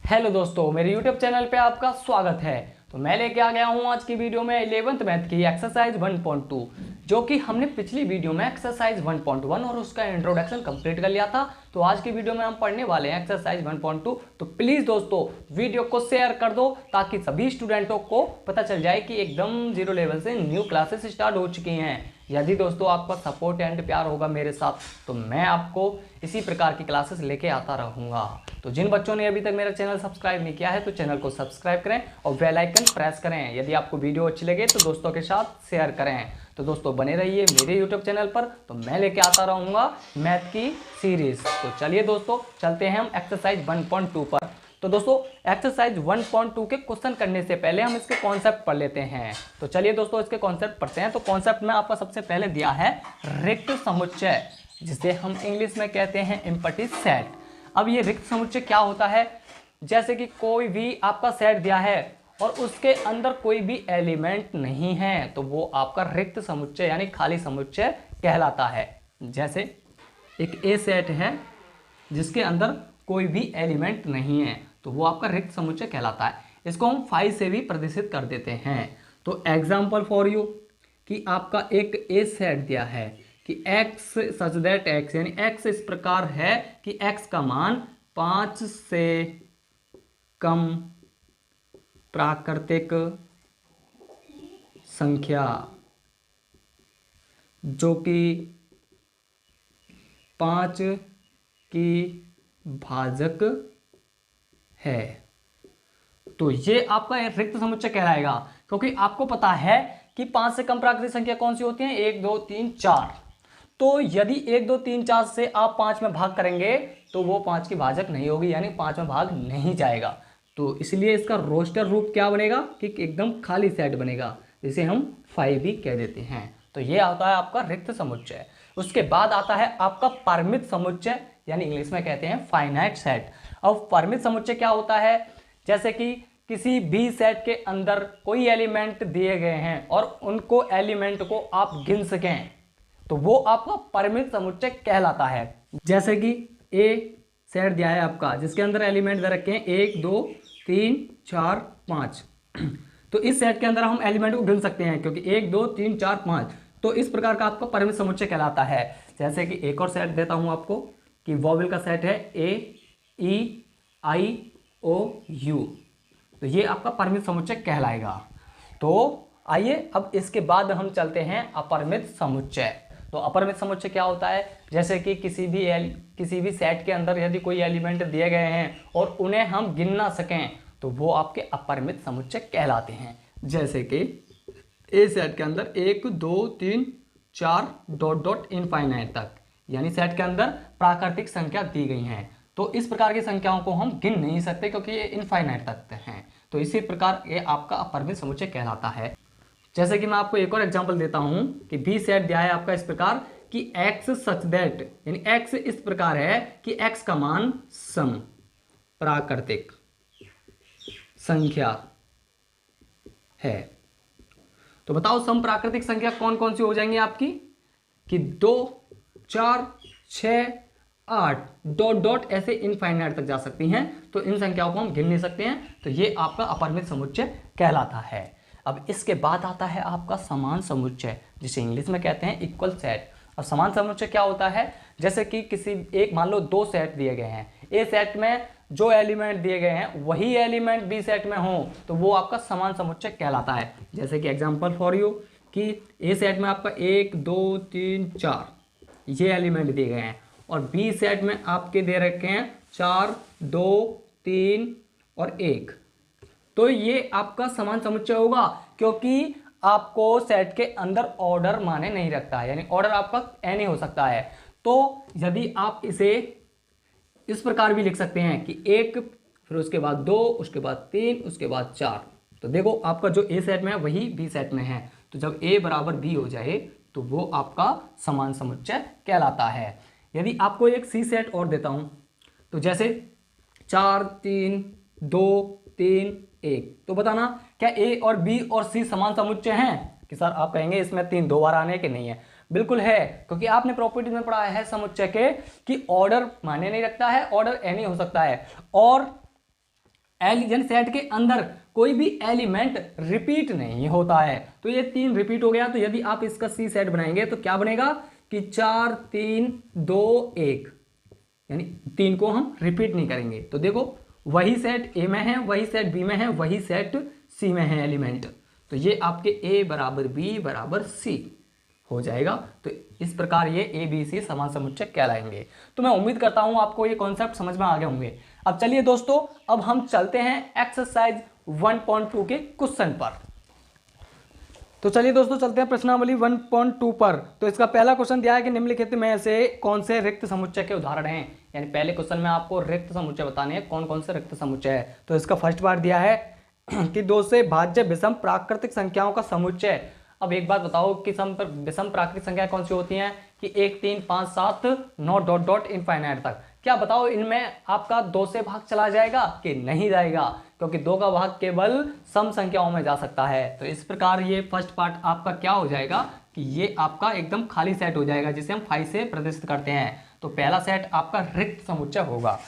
Hello दोस्तों, मेरे YouTube channel पे आपका स्वागत है। तो मैं लेके आ गया हूँ आज की वीडियो में 11th मैथ की एक्सरसाइज 1.2, जो कि हमने पिछली वीडियो में एक्सरसाइज 1.1 और उसका इंट्रोडक्शन कंप्लीट कर लिया था। तो आज की वीडियो में हम पढ़ने वाले हैं एक्सरसाइज 1.2। तो प्लीज़ दोस्तों वीडियो को शेयर कर दो ताकि सभी स्टूडेंटों को पता चल जाए कि एकदम जीरो लेवल से न्यू क्लासेस स्टार्ट हो चुकी हैं। यदि दोस्तों आपका सपोर्ट एंड प्यार होगा मेरे साथ तो मैं आपको इसी प्रकार की क्लासेस लेके आता रहूँगा। तो जिन बच्चों ने अभी तक मेरा चैनल सब्सक्राइब नहीं किया है तो चैनल को सब्सक्राइब करें और बेल आइकन प्रेस करें। यदि आपको वीडियो अच्छी लगे तो दोस्तों के साथ शेयर करें। तो दोस्तों बने रहिए मेरे यूट्यूब चैनल पर, तो मैं लेके आता रहूँगा मैथ की सीरीज। तो चलिए दोस्तों चलते हैं हम एक्सरसाइज 1.2 पर। तो दोस्तों एक्सरसाइज 1.2 के क्वेश्चन करने से पहले हम इसके कॉन्सेप्ट पढ़ लेते हैं। तो चलिए दोस्तों इसके कॉन्सेप्ट पढ़ते हैं। तो कॉन्सेप्ट में आपका सबसे पहले दिया है रिक्त समुच्चय, जिसे हम इंग्लिश में कहते हैं एम्प्टी सेट। अब ये रिक्त समुच्चय क्या होता है? जैसे कि कोई भी आपका सेट दिया है और उसके अंदर कोई भी एलिमेंट नहीं है तो वो आपका रिक्त समुच्चय यानी खाली समुच्चय कहलाता है। जैसे एक ए सेट है जिसके अंदर कोई भी एलिमेंट नहीं है तो वो आपका रिक्त समुच्चय कहलाता है। इसको हम 5 से भी प्रदर्शित कर देते हैं। तो एग्जाम्पल फॉर यू कि आपका एक ए सेट दिया है कि x सच दैट x यानी x इस प्रकार है कि x का मान 5 से कम प्राकृतिक संख्या जो कि 5 की भाजक है, तो ये आपका रिक्त समुच्चय कहलाएगा। क्योंकि आपको पता है कि 5 से कम प्राकृतिक संख्या कौन सी होती है? 1 2 3 4। तो यदि 1 2 3 4 से आप 5 में भाग करेंगे तो वो 5 की भाजक नहीं होगी, यानी 5 में भाग नहीं जाएगा। तो इसलिए इसका रोस्टर रूप क्या बनेगा कि एकदम खाली सेट बनेगा, जिसे हम 5 भी कह देते हैं। तो ये आता है आपका रिक्त समुच्चय। उसके बाद आता है आपका परिमित समुच्चय, यानी इंग्लिश में कहते हैं फाइनाइट सेट। अब परिमित समुच्चय क्या होता है? जैसे कि किसी भी सेट के अंदर कोई एलिमेंट दिए गए हैं और उनको एलिमेंट को आप गिन सकें तो वो आपका परिमित समुच्चय कहलाता है। जैसे कि ए सेट दिया है आपका जिसके अंदर एलिमेंट दे रखे हैं 1 2 3 4 5। तो इस सेट के अंदर हम एलिमेंट को गिन सकते हैं क्योंकि 1 2 3 4 5। तो इस प्रकार का आपका परिमित समुच्चय कहलाता है। जैसे कि एक और सेट देता हूं आपको कि वॉवेल का सेट है ए ई आई ओ यू, तो ये आपका परिमित समुच्चय कहलाएगा। तो आइए अब इसके बाद हम चलते हैं अपरिमित समुच्चय। तो अपरिमित समुच्चय क्या होता है? जैसे कि किसी भी सेट के अंदर यदि कोई एलिमेंट दिए गए हैं और उन्हें हम गिन ना सकें तो वो आपके अपरिमित समुच्चय कहलाते हैं। जैसे कि ए सेट के अंदर 1 2 3 4 डॉट डॉट इनफाइनाइट तक, यानी सेट के अंदर प्राकृतिक संख्या दी गई हैं। तो इस प्रकार की संख्याओं को हम गिन नहीं सकते क्योंकि ये इनफाइनाइट तक हैं। तो इसी प्रकार ये आपका अपरिमित समुच्चय कहलाता है। जैसे कि मैं आपको एक और एग्जांपल देता हूं कि बी सेट दिया है आपका इस प्रकार कि x सच दैट यानी x इस प्रकार है कि x का मान सम प्राकृतिक संख्या है। तो बताओ सम प्राकृतिक संख्या कौन कौन सी हो जाएंगी आपकी? कि 2 4 6 8 डॉट डॉट ऐसे इनफाइनाइट तक जा सकती हैं। तो इन संख्याओं को हम गिन नहीं सकते हैं, तो ये आपका अपरिमित समुच्चय कहलाता है। अब इसके बाद आता है आपका समान समुच्चय, जिसे इंग्लिश में कहते हैं इक्वल सेट। और समान समुच्चय क्या होता है? जैसे कि किसी एक मान लो 2 सेट दिए गए हैं, ए सेट में जो एलिमेंट दिए गए हैं वही एलिमेंट बी सेट में हो तो वो आपका समान समुच्चय कहलाता है। जैसे कि एग्जांपल फॉर यू कि ए सेट में आपका 1 2 3 4 ये एलिमेंट दिए गए हैं और बी सेट में आपके दे रखे हैं 4 2 3 और 1। तो ये आपका समान समुच्चय होगा क्योंकि आपको सेट के अंदर ऑर्डर माने नहीं रखता है, यानी ऑर्डर आपका एन हो सकता है। तो यदि आप इसे इस प्रकार भी लिख सकते हैं कि 1 फिर उसके बाद 2 उसके बाद 3 उसके बाद 4। तो देखो आपका जो ए सेट में है वही बी सेट में है, तो जब ए बराबर बी हो जाए तो वो आपका समान समुच्चय कहलाता है। यदि आपको एक सी सेट और देता हूं तो जैसे 4 3 2 3 1, तो बताना क्या ए और बी और सी समान समुच्चय हैं? कि सर आप कहेंगे इसमें 3 2 बार आने के नहीं है। बिल्कुल है, क्योंकि आपने प्रॉपर्टीज में पढ़ा है समुच्चय के कि ऑर्डर माने नहीं रखता है, ऑर्डर एनी हो सकता है। और यानी सेट के अंदर कोई भी एलिमेंट रिपीट नहीं होता है। तो ये 3 रिपीट हो गया। तो यदि आप इसका सी सेट बनाएंगे तो क्या बनेगा कि 4 3 2 1, यानी 3 को हम रिपीट नहीं करेंगे। तो देखो वही सेट ए में है, वही सेट बी में है, वही सेट सी में है एलिमेंट। तो ये आपके ए बराबर बी बराबर सी हो जाएगा। तो इस प्रकार ये ए बी सी समान समुच्चय कहलाएंगे। तो मैं उम्मीद करता हूं आपको ये कॉन्सेप्ट समझ में आ गए होंगे। अब चलिए दोस्तों, अब हम चलते हैं एक्सरसाइज 1.2 के क्वेश्चन पर। तो चलिए दोस्तों चलते हैं प्रश्नावली 1.2 पर। तो इसका पहला क्वेश्चन दिया है कि निम्नलिखित में से कौन से रिक्त समुच्चय के उदाहरण हैं। यानी पहले क्वेश्चन में आपको रिक्त समुच्चय बताने हैं, कौन कौन से रिक्त समुच्चय है। तो इसका फर्स्ट पार्ट दिया है कि 2 से भाज्य विषम प्राकृतिक संख्याओं का समुच्चय। अब एक बात बताओ कि विषम प्राकृतिक संख्या कौन सी होती हैं कि 1 3 5 7 9 डॉट डॉट इनफाइनाइट तक। क्या बताओ इनमें आपका 2 से भाग चला जाएगा कि नहीं जाएगा, क्योंकि 2 का भाग केवल सम संख्याओं में जा सकता है। तो इस प्रकार ये फर्स्ट पार्ट आपका क्या हो जाएगा कि ये आपका एकदम खाली सेट हो जाएगा, जिसे हम 5 से प्रदर्शित करते हैं। तो पहला सेट आपका रिक्त समुच्चय होगा।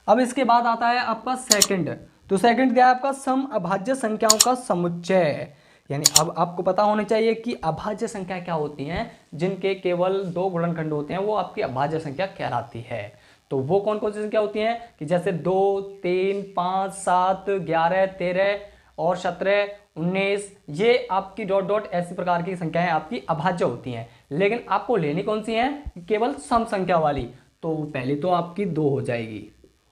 अब इसके बाद आता है आपका सेकंड। तो सेकंड दिया है आपका सम अभाज्य संख्याओं का समुच्चय। यानी अब आपको पता होना चाहिए कि अभाज्य संख्या क्या होती हैं, जिनके केवल 2 गुणनखंड होते हैं, वो आपकी अभाज्य संख्या कहलाती है। तो वो कौन कौन सी संख्या होती हैं कि जैसे 2 3 5 7 11 13 और 17 19, ये आपकी डॉट डॉट ऐसी प्रकार की संख्याएं आपकी अभाज्य होती हैं। लेकिन आपको लेनी कौन सी हैं, केवल सम संख्या वाली। तो पहली तो आपकी 2 हो जाएगी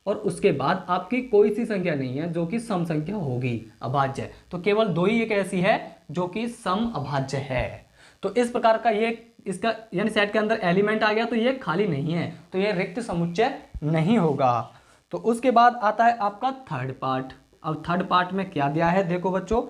और उसके बाद आपकी कोई सी संख्या नहीं है जो कि सम संख्या होगी अभाज्य। तो केवल 2 ही एक ऐसी है जो कि सम अभाज्य है। तो इस प्रकार का ये इसका यानी सेट के अंदर एलिमेंट आ गया तो ये खाली नहीं है, तो ये रिक्त समुच्चय नहीं होगा। तो उसके बाद आता है आपका थर्ड पार्ट। अब थर्ड पार्ट में क्या दिया है, देखो बच्चों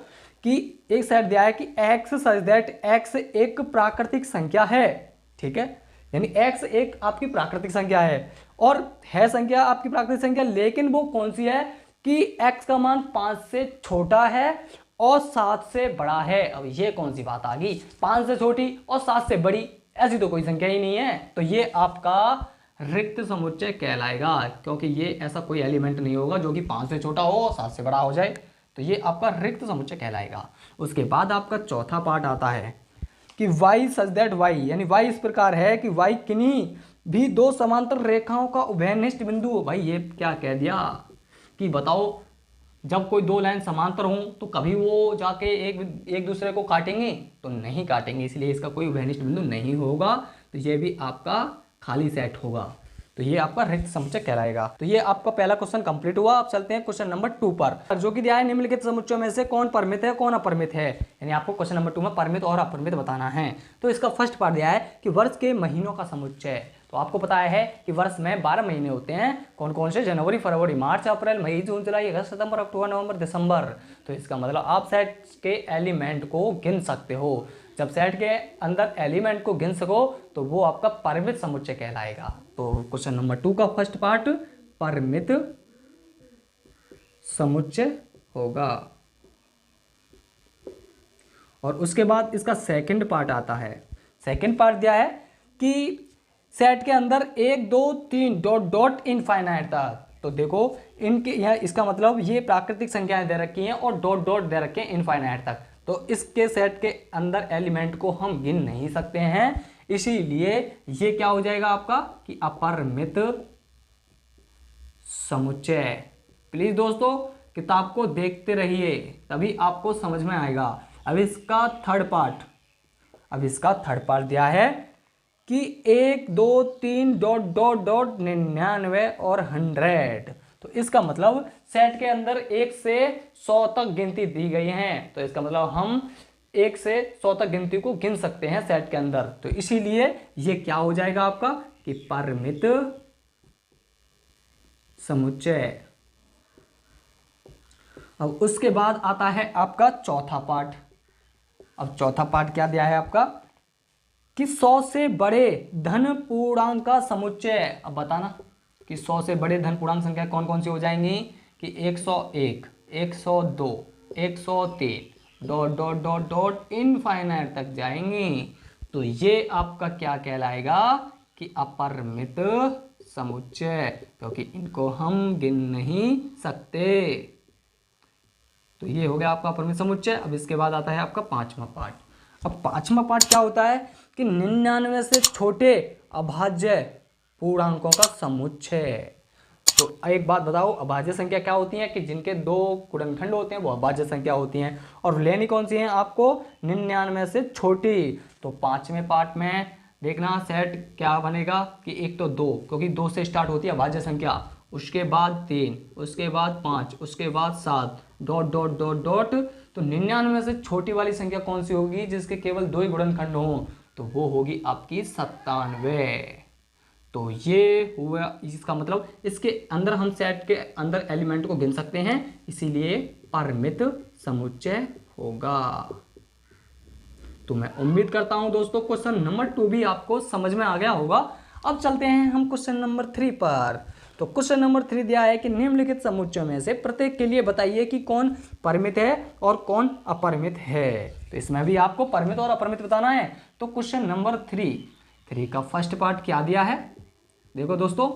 कि एक सेट दिया है कि x सच दैट x एक प्राकृतिक संख्या है। ठीक है, यानी x एक आपकी प्राकृतिक संख्या है और है संख्या आपकी प्राकृतिक संख्या, लेकिन वो कौन सी है कि x का मान 5 से छोटा है और 7 से बड़ा है। अब ये कौन सी बात आ गई, 5 से छोटी और 7 से बड़ी, ऐसी तो कोई संख्या ही नहीं है। तो ये आपका रिक्त समुच्चय कहलाएगा, क्योंकि ये ऐसा कोई एलिमेंट नहीं होगा जो कि 5 से छोटा हो और 7 से बड़ा हो जाए। तो ये आपका रिक्त समुच्चय कहलाएगा। उसके बाद आपका चौथा पार्ट आता है कि y सच दैट y, यानी y इस प्रकार है कि y किन्हीं भी 2 समांतर रेखाओं का उभयनिष्ठ बिंदु। भाई ये क्या कह दिया कि बताओ जब कोई 2 लाइन समांतर हों तो कभी वो जाके एक दूसरे को काटेंगे, तो नहीं काटेंगे, इसलिए इसका कोई उभयनिष्ठ बिंदु नहीं होगा। तो ये भी आपका खाली सेट होगा। तो ये आपका रिक्त समुच्चय कहलाएगा। तो ये आपका पहला क्वेश्चन कंप्लीट हुआ। अब चलते हैं क्वेश्चन नंबर 2 पर, जो कि दिया है निम्नलिखित समुच्चयों में से कौन परिमित है कौन अपरिमित है। यानी आपको क्वेश्चन नंबर 2 में परिमित और अपरिमित बताना है। तो इसका फर्स्ट पार्ट दिया है कि वर्ष के महीनों का समुच्चय। तो आपको पता है कि वर्ष में 12 महीने होते हैं, कौन कौन से, जनवरी फरवरी मार्च अप्रैल मई जून जुलाई अगस्त सितंबर अक्टूबर नवंबर दिसंबर। तो इसका मतलब आप सेट के एलिमेंट को गिन सकते हो। जब सेट के अंदर एलिमेंट को गिन सको तो वो आपका परिमित समुच्चय कहलाएगा। तो क्वेश्चन नंबर 2 का फर्स्ट पार्ट परिमित समुच्चय होगा। और उसके बाद इसका सेकंड पार्ट आता है। सेकंड पार्ट दिया है कि सेट के अंदर 1 2 3 डॉट डॉट इनफाइनाइट तक। तो देखो इनके यहाँ इसका मतलब ये प्राकृतिक संख्याएं दे रखी हैं और डॉट डॉट दे रखे हैं इनफाइनाइट तक। तो इसके सेट के अंदर एलिमेंट को हम गिन नहीं सकते हैं, इसीलिए ये क्या हो जाएगा आपका कि अपरिमित समुच्चय। प्लीज दोस्तों किताब को देखते रहिए, तभी आपको समझ में आएगा। अब इसका थर्ड पार्ट दिया है कि 1 2 3 डॉट डॉट डॉट 99 और 100। तो इसका मतलब सेट के अंदर 1 से 100 तक गिनती दी गई है। तो इसका मतलब हम 1 से 100 तक गिनती को गिन सकते हैं सेट के अंदर। तो इसीलिए ये क्या हो जाएगा आपका कि परिमित समुच्चय। अब उसके बाद आता है आपका चौथा पार्ट। अब चौथा पार्ट क्या दिया है आपका कि 100 से बड़े धन पूर्णांक का समुच्चय। अब बताना कि 100 से बड़े धन पूर्णांक संख्या कौन कौन सी हो जाएंगी कि 101 102 103 dot dot dot dot infinite तक जाएंगी। तो ये आपका क्या कहलाएगा कि अपरिमित समुच्चय, क्योंकि इनको हम गिन नहीं सकते। तो ये हो गया आपका अपरिमित समुच्चय। अब इसके बाद आता है आपका पांचवा पार्ट। अब पांचवा पार्ट क्या होता है कि 99 से छोटे अभाज्य पूर्णांकों का समुच्चय। तो एक बात बताओ, अभाज्य संख्या क्या होती है कि जिनके दो गुणनखंड होते हैं वो अभाज्य संख्या होती हैं, और लेनी कौन सी है आपको, 99 से छोटी। तो पांचवें पार्ट में देखना सेट क्या बनेगा कि एक तो 2, क्योंकि 2 से स्टार्ट होती है अभाज्य संख्या, उसके बाद 3, उसके बाद 5, उसके बाद 7 डॉट डॉट डॉट डॉट। तो 99 से छोटी वाली संख्या कौन सी होगी जिसके केवल 2 ही गुणनखंड हों, तो वो होगी आपकी 97। तो ये हुआ इसका मतलब, इसके अंदर हम सेट के अंदर एलिमेंट को गिन सकते हैं, इसीलिए परिमित समुच्चय होगा। तो मैं उम्मीद करता हूं दोस्तों क्वेश्चन नंबर 2 भी आपको समझ में आ गया होगा। अब चलते हैं हम क्वेश्चन नंबर 3 पर। तो क्वेश्चन नंबर 3 दिया है कि निम्नलिखित समुच्चयों में से प्रत्येक के लिए बताइए कि कौन परिमित है और कौन अपरिमित है। तो इसमें भी आपको परिमित और अपरिमित बताना है। तो क्वेश्चन नंबर 3 का फर्स्ट पार्ट क्या दिया है, देखो दोस्तों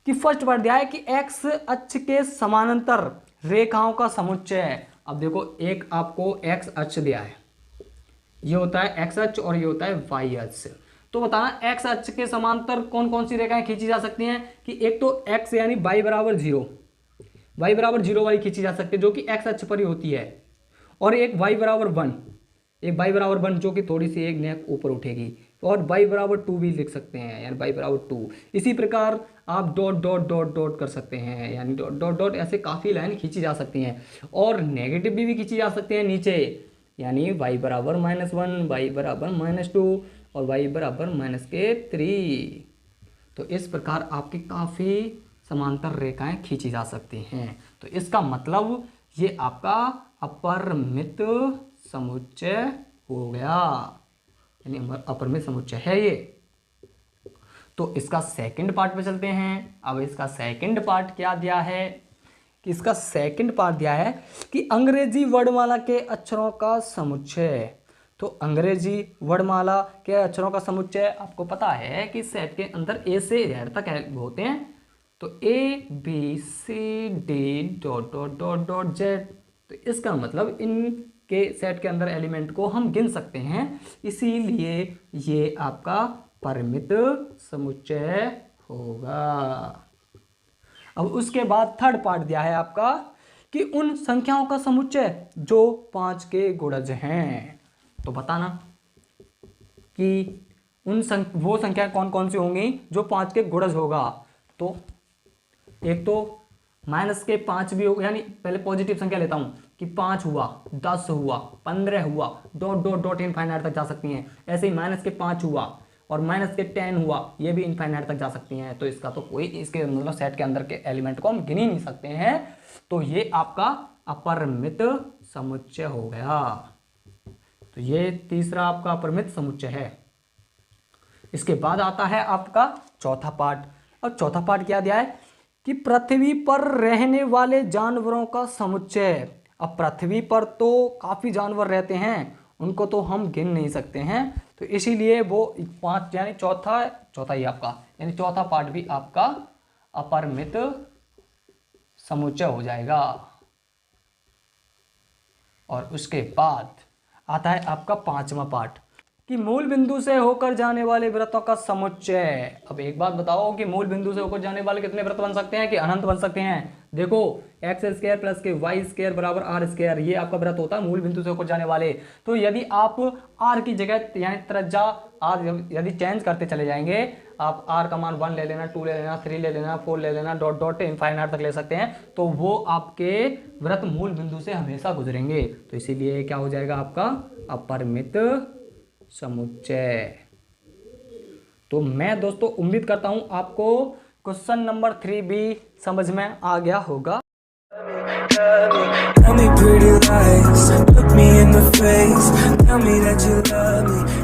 कि फर्स्ट पार्ट दिया है कि एक्स अक्ष के समानांतर रेखाओं का समुच्चय। अब देखो एक आपको एक्स अक्ष दिया है, ये होता है एक्स अक्ष और ये होता है वाई अक्ष। तो बताना एक्स अक्ष के समांतर कौन कौन सी रेखाएं खींची जा सकती हैं कि एक तो एक्स यानी y बराबर 0, y बराबर 0 वाली खींची जा सकती है जो कि एक्स अक्ष पर ही होती है, और एक y बराबर 1, एक y बराबर 1 जो कि थोड़ी सी एक नेक ऊपर उठेगी, और y बराबर 2 भी लिख सकते हैं यानी y बराबर 2। इसी प्रकार आप डॉट डॉट डॉट डॉट कर सकते हैं यानी डॉट डॉट डॉट, ऐसे काफ़ी लाइन खींची जा सकती हैं, और नेगेटिव भी खींची जा सकती हैं नीचे, यानी y बराबर -1, y बराबर -2 और y बराबर -3। तो इस प्रकार आपकी काफ़ी समांतर रेखाएं खींची जा सकती हैं। तो इसका मतलब ये आपका अपरिमित समुच्चय हो गया, यानी अपरिमित समुच्चय है ये। तो इसका सेकंड पार्ट पे चलते हैं। अब इसका सेकंड पार्ट क्या दिया है कि इसका सेकंड पार्ट दिया है कि अंग्रेजी वर्णमाला के अक्षरों का समुच्चय। तो अंग्रेजी वर्णमाला के अक्षरों का समुच्चय आपको पता है कि सेट के अंदर ए से Z तक होते हैं, तो ABCD dot dot dot dot Z। तो इसका मतलब इनके सेट के अंदर एलिमेंट को हम गिन सकते हैं, इसीलिए ये आपका परिमित समुच्चय होगा। अब उसके बाद थर्ड पार्ट दिया है आपका कि उन संख्याओं का समुच्चय जो 5 के गुणज हैं। तो बताना कि वो संख्या कौन कौन सी होंगी जो 5 के गुणज होगा। तो एक तो -5 भी होगा, यानी पहले पॉजिटिव संख्या लेता हूं कि 5 हुआ, 10 हुआ, 15 हुआ, डॉट डॉट डॉट इनफाइनाइट तक जा सकती हैं। ऐसे ही -5 हुआ और -10 हुआ, ये भी इनफाइनाइट तक जा सकती हैं। तो इसका तो कोई इसके मतलब सेट के अंदर के एलिमेंट को हम गिन ही नहीं सकते हैं। तो ये आपका अपरिमित समुच्चय हो गया। तो ये तीसरा आपका अपरिमित समुच्चय है। इसके बाद आता है आपका चौथा पार्ट। और चौथा पार्ट क्या दिया है कि पृथ्वी पर रहने वाले जानवरों का समुच्चय। अब पृथ्वी पर तो काफ़ी जानवर रहते हैं, उनको तो हम गिन नहीं सकते हैं, तो इसीलिए वो 5 यानी चौथा ही आपका यानी चौथा पार्ट भी आपका अपरिमित समुच्चय हो जाएगा। और उसके बाद आता है आपका पांचवा पार्ट कि मूल बिंदु से होकर जाने वाले वृत्तों का समुच्चय। अब एक बात बताओ कि मूल बिंदु से होकर जाने वाले कितने वृत्त बन सकते हैं कि अनंत बन सकते हैं। देखो x² + के y² बराबर r², ये आपका वृत्त होता है मूल बिंदु से होकर जाने वाले। तो यदि आप r की जगह यानी त्रिज्या r यदि चेंज करते चले जाएंगे, आप r का मान 1 ले लेना, 2 ले लेना, 3 ले लेना, 4 ले लेना, डॉट डॉट इनफाइनाइट तक ले सकते हैं, तो वो आपके वृत्त मूल बिंदु से हमेशा गुजरेंगे। तो इसीलिए क्या हो जाएगा आपका अपरिमित समुच्चय। तो मैं दोस्तों उम्मीद करता हूं आपको क्वेश्चन नंबर 3 भी समझ में आ गया होगा। Tell me pretty lies, look me in the face, tell me that you love me.